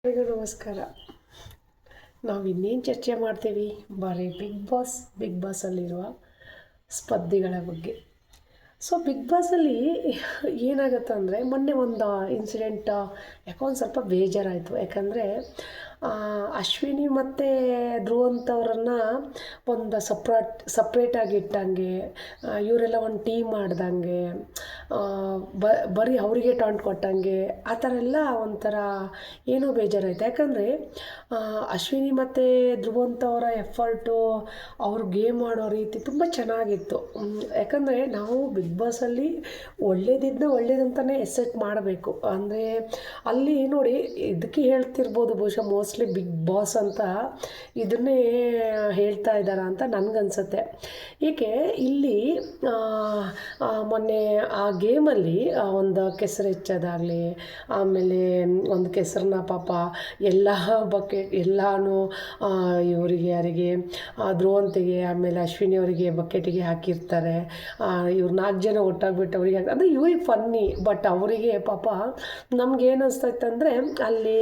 ಎಲ್ಲರಿಗೂ ನಮಸ್ಕಾರ. ನಾವು ಇನ್ನೇನು ಚರ್ಚೆ ಮಾಡ್ತೀವಿ ಬರೀ ಬಿಗ್ ಬಾಸಲ್ಲಿರುವ ಸ್ಪರ್ಧಿಗಳ ಬಗ್ಗೆ. ಸೊ ಬಿಗ್ ಬಾಸಲ್ಲಿ ಏನಾಗುತ್ತೆ ಅಂದರೆ ಮೊನ್ನೆ ಒಂದು ಇನ್ಸಿಡೆಂಟ್ ಯಾಕೋ ಒಂದು ಸ್ವಲ್ಪ ಬೇಜಾರಾಯಿತು. ಯಾಕಂದರೆ ಅಶ್ವಿನಿ ಮತ್ತು ಧ್ರುವಂಥವ್ರನ್ನು ಒಂದು ಸಪ್ರೇಟಾಗಿ ಇಟ್ಟಂಗೆ, ಇವರೆಲ್ಲ ಒಂದು ಟೀಮ್ ಮಾಡ್ದಂಗೆ, ಬರೀ ಅವರಿಗೆ ಟಾಂಟ್ ಕೊಟ್ಟಂಗೆ ಆ ಥರ ಎಲ್ಲ ಒಂಥರ ಏನೋ ಬೇಜಾರಾಯಿತು. ಯಾಕಂದರೆ ಅಶ್ವಿನಿ ಮತ್ತು ಧ್ರುವಂಥವರ ಎಫರ್ಟು, ಅವ್ರು ಗೇಮ್ ಆಡೋ ರೀತಿ ತುಂಬ ಚೆನ್ನಾಗಿತ್ತು. ಯಾಕಂದರೆ ನಾವು ಬಿಗ್ ಬಾಸಲ್ಲಿ ಒಳ್ಳೇದಂತಲೇ ಎಸೆಪ್ಟ್ ಮಾಡಬೇಕು. ಅಂದರೆ ಅಲ್ಲಿ ನೋಡಿ, ಇದಕ್ಕೆ ಹೇಳ್ತಿರ್ಬೋದು ಬಹುಶಃ ಮೋಸ್ಟ್ಲಿ ಬಿಗ್ ಬಾಸ್ ಅಂತ ಇದನ್ನೇ ಹೇಳ್ತಾ ಇದ್ದಾರೆ ಅಂತ ನನಗನ್ಸುತ್ತೆ. ಏಕೆ ಇಲ್ಲಿ ಮೊನ್ನೆ ಆ ಗೇಮಲ್ಲಿ ಒಂದು ಕೆಸರು ಹೆಚ್ಚೋದಾಗಲಿ, ಆಮೇಲೆ ಒಂದು ಕೆಸರನ್ನ ಪಾಪ ಎಲ್ಲ ಬಕೆಟ್ ಎಲ್ಲನೂ ಇವರಿಗೆ ಯಾರಿಗೆ ಧ್ರುವಂತಿಗೆ ಆಮೇಲೆ ಅಶ್ವಿನಿ ಅವರಿಗೆ ಬಕೆಟಿಗೆ ಹಾಕಿರ್ತಾರೆ. ಇವ್ರು 4 ಜನ ಒಟ್ಟಾಗ್ಬಿಟ್ಟು ಅವರಿಗೆ ಅಂದರೆ ಇವ್ರಿಗೆ ಫನ್ನಿ, ಬಟ್ ಅವರಿಗೆ ಪಾಪ ನಮ್ಗೇನು ಅನಿಸ್ತೈತೆ ಅಲ್ಲಿ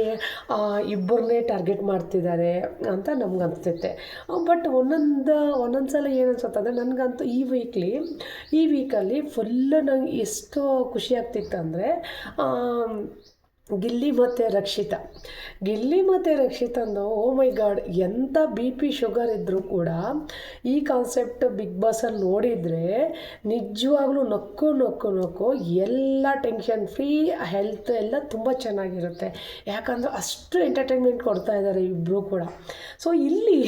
ಇಬ್ಬರನ್ನೇ ಟಾರ್ಗೆಟ್ ಮಾಡ್ತಿದ್ದಾರೆ ಅಂತ ನಮ್ಗೆ ಅನಿಸ್ತೈತೆ. ಬಟ್ ಒಂದೊಂದು ಸಲ ಏನು ಅನ್ಸುತ್ತೆ ನನಗಂತೂ ಈ ವೀಕಲ್ಲಿ ಫುಲ್ ನಂಗೆ ಎಷ್ಟು ಖುಷಿ ಆಗ್ತಿತ್ತು ಅಂದರೆ ಗಿಲ್ಲಿ ಮತ್ತು ರಕ್ಷಿತಂದು ಓ ಮೈ ಗಾಡ್, ಎಂಥ BP ಶುಗರ್ ಇದ್ದರೂ ಕೂಡ ಈ ಕಾನ್ಸೆಪ್ಟ್ ಬಿಗ್ ಬಾಸಲ್ಲಿ ನೋಡಿದರೆ ನಿಜವಾಗ್ಲೂ ನಕ್ಕು ಎಲ್ಲ ಟೆನ್ಷನ್ ಫ್ರೀ, ಹೆಲ್ತ್ ಎಲ್ಲ ತುಂಬ ಚೆನ್ನಾಗಿರುತ್ತೆ. ಯಾಕಂದರೆ ಅಷ್ಟು ಎಂಟರ್ಟೈನ್ಮೆಂಟ್ ಕೊಡ್ತಾ ಇದ್ದಾರೆ ಇಬ್ಬರು ಕೂಡ. ಸೊ ಇಲ್ಲಿ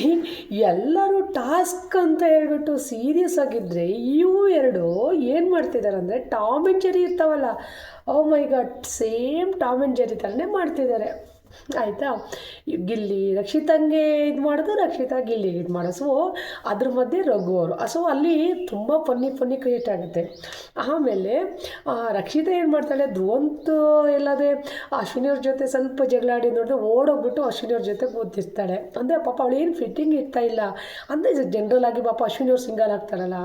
ಎಲ್ಲರೂ ಟಾಸ್ಕ್ ಅಂತ ಹೇಳ್ಬಿಟ್ಟು ಸೀರಿಯಸ್ ಆಗಿದ್ದರೆ ಇವು ಎರಡು ಏನು ಮಾಡ್ತಿದ್ದಾರೆ ಅಂದರೆ ಟಾಮ್ ಆ್ಯಂಡ್ ಜೆರಿ ಇರ್ತಾವಲ್ಲ, oh my God, same Tom and Jerry ಥರನೇ ಮಾಡ್ತಿದ್ದಾರೆ. ಆಯಿತಾ, ಗಿಲ್ಲಿ ರಕ್ಷಿತಂಗೆ ಇದು ಮಾಡೋದು, ರಕ್ಷಿತಾ ಗಿಲ್ಲಿಗೆ ಇದು ಮಾಡೋದು. ಸೊ ಅದ್ರ ಮಧ್ಯೆ ರಘು ಅವರು. ಸೊ ಅಲ್ಲಿ ತುಂಬ ಫನ್ನಿ ಕ್ರಿಯೇಟ್ ಆಗುತ್ತೆ. ಆಮೇಲೆ ರಕ್ಷಿತಾ ಏನು ಮಾಡ್ತಾಳೆ, ಧ್ರುವಂತ ಎಲ್ಲದೇ ಅಶ್ವಿನಿಯವ್ರ ಜೊತೆ ಸ್ವಲ್ಪ ಜಗಳ ಆಡಿ ನೋಡಿದ್ರೆ ಓಡೋಗ್ಬಿಟ್ಟು ಅಶ್ವಿನಿಯವ್ರ ಜೊತೆ ಕೂತಿರ್ತಾಳೆ. ಅಂದರೆ ಪಾಪ ಅವಳು ಏನು ಫಿಟ್ಟಿಂಗ್ ಇರ್ತಾ ಇಲ್ಲ ಅಂದರೆ ಜನರಲ್ ಆಗಿ ಪಾಪ ಅಶ್ವಿನಿಯವ್ರು ಸಿಂಗಲ್ ಆಗ್ತಾರಲ್ಲ,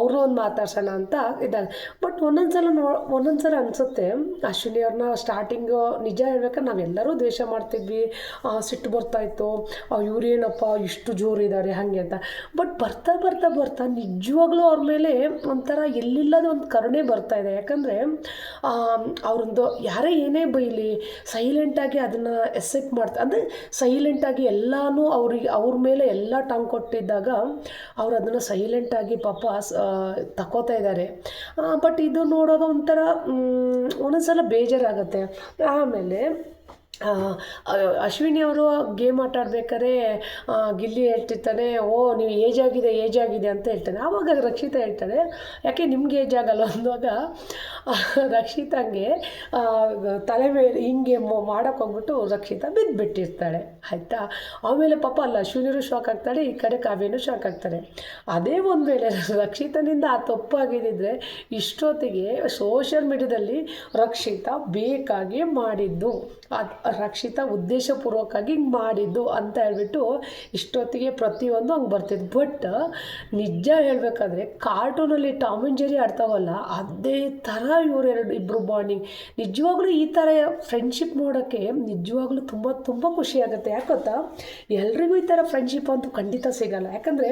ಅವರು ಒಂದು ಮಾತಾಡ್ಸೋಣ ಅಂತ ಇದ್ದಾಗ. ಬಟ್ ಒಂದೊಂದು ಸಲ ಅನಿಸುತ್ತೆ ಅಶ್ವಿನಿಯವ್ರನ್ನ ಸ್ಟಾರ್ಟಿಂಗು ನಿಜ ಹೇಳ್ಬೇಕಾದ್ರೆ ನಾವೆಲ್ಲರೂ ದ್ವೇಷ ಮಾಡ್ತಿದ್ವಿ, ಸಿಟ್ಟು ಬರ್ತಾಯಿತ್ತು, ಇವರೇನಪ್ಪ ಇಷ್ಟು ಜೋರಿದ್ದಾರೆ ಹಾಗೆ ಅಂತ. ಬಟ್ ಬರ್ತಾ ನಿಜವಾಗ್ಲೂ ಅವ್ರ ಮೇಲೆ ಒಂಥರ ಎಲ್ಲಿಲ್ಲದ ಒಂದು ಕರುಣೆ ಬರ್ತಾಯಿದೆ. ಯಾಕಂದರೆ ಅವರೊಂದು ಯಾರೇ ಏನೇ ಬೈಲಿ ಸೈಲೆಂಟಾಗಿ ಅದನ್ನು ಎಕ್ಸೆಪ್ಟ್ ಮಾಡ್ತಾರೆ. ಅಂದರೆ ಸೈಲೆಂಟಾಗಿ ಎಲ್ಲನೂ ಅವ್ರ ಮೇಲೆ ಎಲ್ಲ ಟಾಂಗ್ ಕೊಟ್ಟಿದ್ದಾಗ ಅವ್ರು ಅದನ್ನು ಸೈಲೆಂಟಾಗಿ ಪಾಪ ತಗೋತಾ ಇದ್ದಾರೆ. ಬಟ್ ಇದು ನೋಡೋದು ಒಂಥರ ಒಂದೊಂದ್ಸಲ ಬೇಜಾರಾಗುತ್ತೆ. ಆಮೇಲೆ ಅಶ್ವಿನಿ ಅವರು ಗೇಮ್ ಆಟ ಆಡ್ಬೇಕಾದ್ರೆ ಗಿಲ್ಲಿ ಹೇಳ್ತಿರ್ತಾನೆ, ಓ ನೀವು ಏಜ್ ಆಗಿದೆ ಅಂತ ಹೇಳ್ತಾನೆ. ಆವಾಗ ರಕ್ಷಿತಾ ಹೇಳ್ತಾಳೆ, ಯಾಕೆ ನಿಮ್ಗೆ ಏಜ್ ಆಗಲ್ಲ ಅಂದಾಗ ರಕ್ಷಿತಂಗೆ ತಲೆ ಮೇಲೆ ಹಿಂಗೆ ಮಾಡೋಕ್ಕೆ ಹೋಗ್ಬಿಟ್ಟು ರಕ್ಷಿತಾ ಬಿದ್ದುಬಿಟ್ಟಿರ್ತಾಳೆ. ಆಯಿತಾ, ಆಮೇಲೆ ಪಾಪ ಅಲ್ಲಿ ಅಶ್ವಿನಿಯವರು ಶಾಕ್ ಆಗ್ತಾಳೆ, ಈ ಕಡೆ ಕಾವ್ಯನೂ ಶಾಕ್ ಆಗ್ತಾರೆ. ಅದೇ ಒಂದು ವೇಳೆ ರಕ್ಷಿತನಿಂದ ಆ ತಪ್ಪಾಗಿದ್ದರೆ ಇಷ್ಟೊತ್ತಿಗೆ ಸೋಷಿಯಲ್ ಮೀಡ್ಯಾದಲ್ಲಿ ರಕ್ಷಿತಾ ಬೇಕಾಗಿ ಮಾಡಿದ್ದು, ರಕ್ಷಿತಾ ಉದ್ದೇಶಪೂರ್ವಕವಾಗಿ ಮಾಡಿದ್ದು ಅಂತ ಹೇಳ್ಬಿಟ್ಟು ಇಷ್ಟೊತ್ತಿಗೆ ಪ್ರತಿಯೊಂದು ಹಂಗೆ ಬರ್ತಿದ್ದು. ಬಟ್ ನಿಜ ಹೇಳಬೇಕಾದ್ರೆ ಕಾರ್ಟೂನಲ್ಲಿ ಟಾಮ್ ಆ್ಯಂಡ್ ಜೆರಿ ಆಡ್ತಾವಲ್ಲ, ಅದೇ ಥರ ಇಬ್ಬರು ಬಾಂಡಿಂಗ್. ನಿಜವಾಗ್ಲೂ ಈ ಥರ ಫ್ರೆಂಡ್ಶಿಪ್ ನೋಡೋಕ್ಕೆ ನಿಜವಾಗ್ಲೂ ತುಂಬ ಖುಷಿಯಾಗುತ್ತೆ. ಯಾಕೊತ್ತಾ, ಎಲ್ರಿಗೂ ಈ ಥರ ಫ್ರೆಂಡ್ಶಿಪ್ ಅಂತೂ ಖಂಡಿತ ಸಿಗಲ್ಲ. ಯಾಕಂದರೆ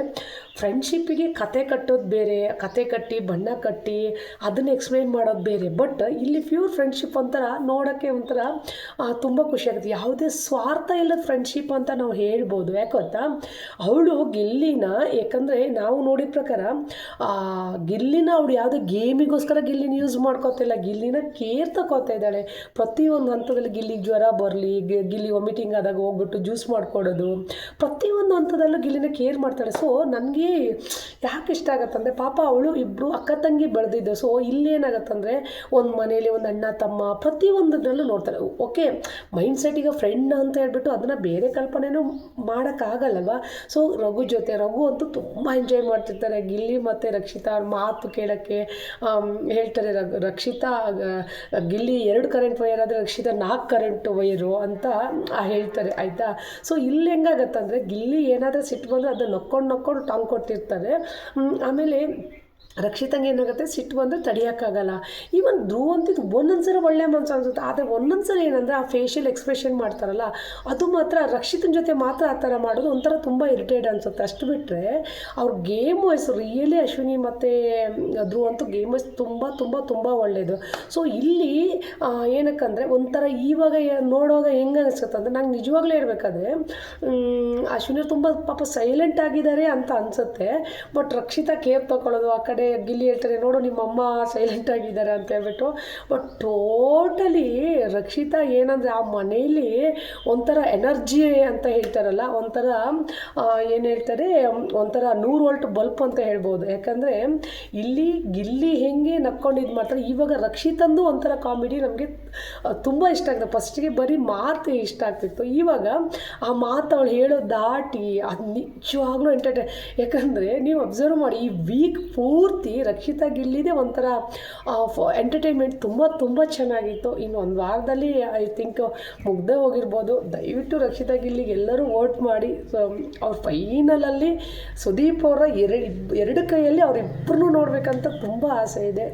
ಫ್ರೆಂಡ್ಶಿಪ್ಪಿಗೆ ಕತೆ ಕಟ್ಟೋದು ಬೇರೆ, ಕತೆ ಕಟ್ಟಿ ಬಣ್ಣ ಕಟ್ಟಿ ಅದನ್ನು ಎಕ್ಸ್ಪ್ಲೈನ್ ಮಾಡೋದು ಬೇರೆ. ಬಟ್ ಇಲ್ಲಿ ಪ್ಯೂರ್ ಫ್ರೆಂಡ್ಶಿಪ್ ಒಂಥರ ನೋಡೋಕ್ಕೆ ಒಂಥರ ತುಂಬ ಖುಷಿಯಾಗುತ್ತೆ. ಯಾವುದೇ ಸ್ವಾರ್ಥ ಇಲ್ಲದ ಫ್ರೆಂಡ್ಶಿಪ್ ಅಂತ ನಾವು ಹೇಳ್ಬೋದು. ಯಾಕೊತ್ತಾ, ಅವಳು ಗಿಲ್ಲಿನ, ಯಾಕಂದರೆ ನಾವು ನೋಡಿದ ಪ್ರಕಾರ ಗಿಲ್ಲಿನ ಅವಳು ಯಾವುದೇ ಗೇಮಿಗೋಸ್ಕರ ಗಿಲ್ಲಿನ ಯೂಸ್ ಮಾಡ್ಕೋತಿಲ್ಲ, ಗಿಲ್ಲಿನ ಕೇರ್ ತಗೋತಾ ಇದ್ದಾಳೆ. ಪ್ರತಿಯೊಂದು ಹಂತದಲ್ಲಿ ಗಿಲ್ಲಿಗೆ ಜ್ವರ ಬರಲಿ, ಗಿಲ್ಲಿ ವಾಮಿಟಿಂಗ್ ಆದಾಗ ಹೋಗ್ಬಿಟ್ಟು ಜ್ಯೂಸ್ ಮಾಡಿಕೊಡೋದು, ಪ್ರತಿಯೊಂದು ಹಂತದಲ್ಲೂ ಗಿಲ್ಲಿನ ಕೇರ್ ಮಾಡ್ತಾಳೆ. ಸೊ ನನಗೆ ಯಾಕೆ ಇಷ್ಟ ಆಗುತ್ತಂದರೆ ಪಾಪ ಅವಳು ಇಬ್ಬರು ಅಕ್ಕ ತಂಗಿ ಬೆಳೆದಿದ್ದು. ಸೊ ಇಲ್ಲೇನಾಗತ್ತಂದರೆ ಒಂದು ಮನೇಲಿ ಒಂದು ಅಣ್ಣ ತಮ್ಮ ಪ್ರತಿಯೊಂದರಲ್ಲೂ ನೋಡ್ತಾರೆ. ಓಕೆ, ಮೈಂಡ್ಸೆಟ್ಟಿಗೆ ಫ್ರೆಂಡ್ ಅಂತ ಹೇಳ್ಬಿಟ್ಟು ಅದನ್ನು ಬೇರೆ ಕಲ್ಪನೆಯೂ ಮಾಡೋಕ್ಕಾಗಲ್ಲಲ್ವ. ಸೊ ರಘು ಅಂತೂ ತುಂಬ ಎಂಜಾಯ್ ಮಾಡ್ತಿರ್ತಾರೆ. ಗಿಲ್ಲಿ ಮತ್ತು ರಕ್ಷಿತಾ ಅವ್ರ ಮಾತು ಕೇಳೋಕ್ಕೆ ಹೇಳ್ತಾರೆ. ರಕ್ಷಿತಾ ಗಿಲ್ಲಿ 2 ಕರೆಂಟ್ ವೈರ್ ಆದರೆ ರಕ್ಷಿತಾ 4 ಕರೆಂಟ್ ವೈರು ಅಂತ ಹೇಳ್ತಾರೆ. ಆಯಿತಾ, ಸೊ ಇಲ್ಲಿ ಹೆಂಗಾಗತ್ತಂದರೆ ಗಿಲ್ಲಿ ಏನಾದರೂ ಸಿಟ್ಟು ಬಂದರೆ ಅದನ್ನು ನಕ್ಕೊಂಡು ಟಾಂಗ್ ಕೊಟ್ಟಿರ್ತಾರೆ. ಆಮೇಲೆ ರಕ್ಷಿತಂಗೆ ಏನಾಗುತ್ತೆ ಸಿಟ್ಟು ಬಂದರೆ ತಡಿಯೋಕ್ಕಾಗಲ್ಲ. ಈವನ್ ಧ್ರುವ್ ಅಂತಿದ್ದು ಒಂದೊಂದ್ಸಲ ಒಳ್ಳೆ ಮನ್ಸು ಅನಿಸುತ್ತೆ, ಆದರೆ ಒಂದೊಂದ್ಸಲ ಏನಂದರೆ ಆ ಫೇಶಿಯಲ್ ಎಕ್ಸ್ಪ್ರೆಷನ್ ಮಾಡ್ತಾರಲ್ಲ ಅದು ಮಾತ್ರ ರಕ್ಷಿತನ ಜೊತೆ ಮಾತ್ರ ಆ ಥರ ಮಾಡೋದು ಒಂಥರ ತುಂಬ ಇರಿಟೇಟ್ ಅನಿಸುತ್ತೆ. ಅಷ್ಟು ಬಿಟ್ಟರೆ ಅವ್ರ ಗೇಮ್ ವೈಸ್ ರಿಯಲಿ ಅಶ್ವಿನಿ ಮತ್ತು ಧ್ರುವ್ ಅಂತೂ ಗೇಮ್ ವೈಸ್ ತುಂಬ ತುಂಬ ತುಂಬ ಒಳ್ಳೆಯದು. ಸೊ ಇಲ್ಲಿ ಏನಕ್ಕಂದರೆ ಒಂಥರ ಇವಾಗ ನೋಡುವಾಗ ಹೆಂಗೆ ಅನಿಸುತ್ತೆ ಅಂದರೆ ನಂಗೆ ನಿಜವಾಗ್ಲೂ ಹೇಳ್ಬೇಕಾದ್ರೆ ಅಶ್ವಿನಿ ತುಂಬ ಪಾಪ ಸೈಲೆಂಟ್ ಆಗಿದ್ದಾರೆ ಅಂತ ಅನಿಸುತ್ತೆ. ಬಟ್ ರಕ್ಷಿತಾ ಕೇರ್ ತೊಗೊಳ್ಳೋದು, ಆ ಕಡೆ ಗಿಲ್ಲಿ ಹೇಳ್ತಾರೆ ನೋಡು ನಿಮ್ಮಮ್ಮ ಸೈಲೆಂಟ್ ಆಗಿದ್ದಾರೆ ಅಂತ ಹೇಳ್ಬಿಟ್ಟು. ಬಟ್ ಟೋಟಲಿ ರಕ್ಷಿತಾ ಏನಂದರೆ ಆ ಮನೆಯಲ್ಲಿ ಒಂಥರ ಎನರ್ಜಿ ಅಂತ ಹೇಳ್ತಾರಲ್ಲ, ಒಂಥರ ಏನು ಹೇಳ್ತಾರೆ ಒಂಥರ 100 ವೋಲ್ಟ್ ಬಲ್ಪ್ ಅಂತ ಹೇಳ್ಬೋದು. ಯಾಕಂದರೆ ಇಲ್ಲಿ ಗಿಲ್ಲಿ ಹೆಂಗೆ ನಕ್ಕೊಂಡು ಇದು ಮಾಡ್ತಾರೆ, ಇವಾಗ ರಕ್ಷಿತಂದು ಒಂಥರ ಕಾಮಿಡಿ ನಮಗೆ ತುಂಬ ಇಷ್ಟ ಆಗ್ತದೆ. ಫಸ್ಟಿಗೆ ಬರೀ ಮಾತು ಇಷ್ಟ ಆಗ್ತಿತ್ತು, ಇವಾಗ ಆ ಮಾತು ಅವಳು ಹೇಳೋ ದಾಟಿ ಅದು ನಿಜವಾಗ್ಲೂ ಎಂಟರ್ಟೈನ್. ಯಾಕಂದರೆ ನೀವು ಅಬ್ಸರ್ವ್ ಮಾಡಿ ಈ ವೀಕ್ ಪೂರ್ತಿ ರಕ್ಷಿತಾ ಗಿಲ್ಲಿದೆ ಒಂಥರ ಎಂಟರ್ಟೈನ್ಮೆಂಟ್ ತುಂಬ ತುಂಬ ಚೆನ್ನಾಗಿತ್ತು. ಇನ್ನು ಒಂದು ವಾರದಲ್ಲಿ ಐ ಥಿಂಕ್ ಮುಗ್ದೇ ಹೋಗಿರ್ಬೋದು. ದಯವಿಟ್ಟು ರಕ್ಷಿತಾ ಗಿಲ್ಲಿಗೆ ಎಲ್ಲರೂ ವೋಟ್ ಮಾಡಿ. ಅವ್ರ ಫೈನಲಲ್ಲಿ ಸುದೀಪ್ ಅವರ ಎರಡು ಕೈಯಲ್ಲಿ ಅವರಿಬ್ಬರನ್ನೂ ನೋಡಬೇಕಂತ ತುಂಬ ಆಸೆ ಇದೆ.